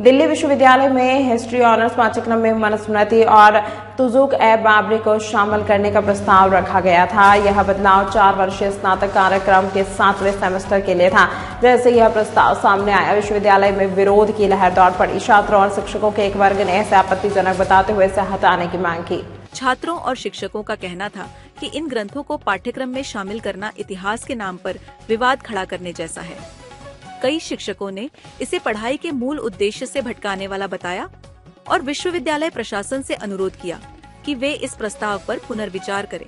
दिल्ली विश्वविद्यालय में history honours पाठ्यक्रम में मनुस्मृति और तुज़ुक-ए-बाबरी को शामिल करने का प्रस्ताव रखा गया था। यह बदलाव 4 वर्षीय स्नातक कार्यक्रम के 7वें सेमेस्टर के लिए था। जैसे यह प्रस्ताव सामने आया, विश्वविद्यालय में विरोध की लहर दौड़ पड़ी। छात्रों और शिक्षकों के एक वर्ग ने इसे आपत्तिजनक बताते हुए इसे हटाने की मांग की। छात्रों और शिक्षकों का कहना था कि इन ग्रंथों को पाठ्यक्रम में शामिल करना इतिहास के नाम पर विवाद खड़ा करने जैसा है। कई शिक्षकों ने इसे पढ़ाई के मूल उद्देश्य से भटकाने वाला बताया और विश्वविद्यालय प्रशासन से अनुरोध किया कि वे इस प्रस्ताव पर पुनर्विचार करें।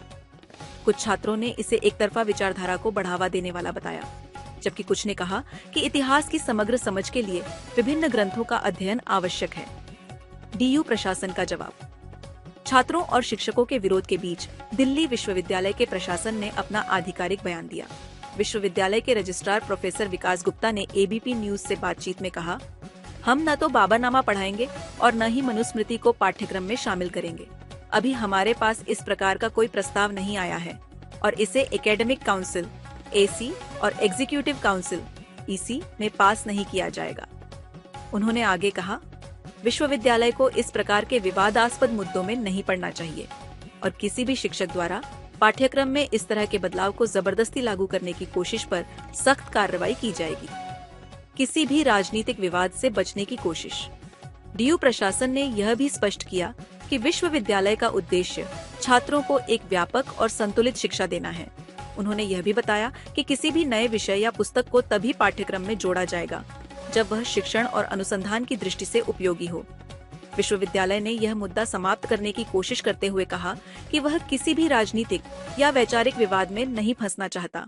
कुछ छात्रों ने इसे एक तरफा विचारधारा को बढ़ावा देने वाला बताया, जबकि कुछ ने कहा कि इतिहास की समग्र समझ के लिए विभिन्न ग्रंथों का अध्ययन आवश्यक है। डीयू प्रशासन का जवाब। छात्रों और शिक्षकों के विरोध के बीच दिल्ली विश्वविद्यालय के प्रशासन ने अपना आधिकारिक बयान दिया। विश्वविद्यालय के रजिस्ट्रार प्रोफेसर विकास गुप्ता ने एबीपी न्यूज से बातचीत में कहा, हम न तो बाबरनामा पढ़ाएंगे और न ही मनुस्मृति को पाठ्यक्रम में शामिल करेंगे। अभी हमारे पास इस प्रकार का कोई प्रस्ताव नहीं आया है और इसे एकेडमिक काउंसिल एसी और एग्जीक्यूटिव काउंसिल ईसी में पास नहीं किया जाएगा। उन्होंने आगे कहा, विश्वविद्यालय को इस प्रकार के विवादास्पद मुद्दों में नहीं पढ़ना चाहिए और किसी भी शिक्षक द्वारा पाठ्यक्रम में इस तरह के बदलाव को जबरदस्ती लागू करने की कोशिश पर सख्त कार्रवाई की जाएगी। किसी भी राजनीतिक विवाद से बचने की कोशिश। डीयू प्रशासन ने यह भी स्पष्ट किया कि विश्वविद्यालय का उद्देश्य छात्रों को एक व्यापक और संतुलित शिक्षा देना है। उन्होंने यह भी बताया कि किसी भी नए विषय या पुस्तक को तभी पाठ्यक्रम में जोड़ा जाएगा जब वह शिक्षण और अनुसंधान की दृष्टि से उपयोगी हो। विश्वविद्यालय ने यह मुद्दा समाप्त करने की कोशिश करते हुए कहा कि वह किसी भी राजनीतिक या वैचारिक विवाद में नहीं फंसना चाहता।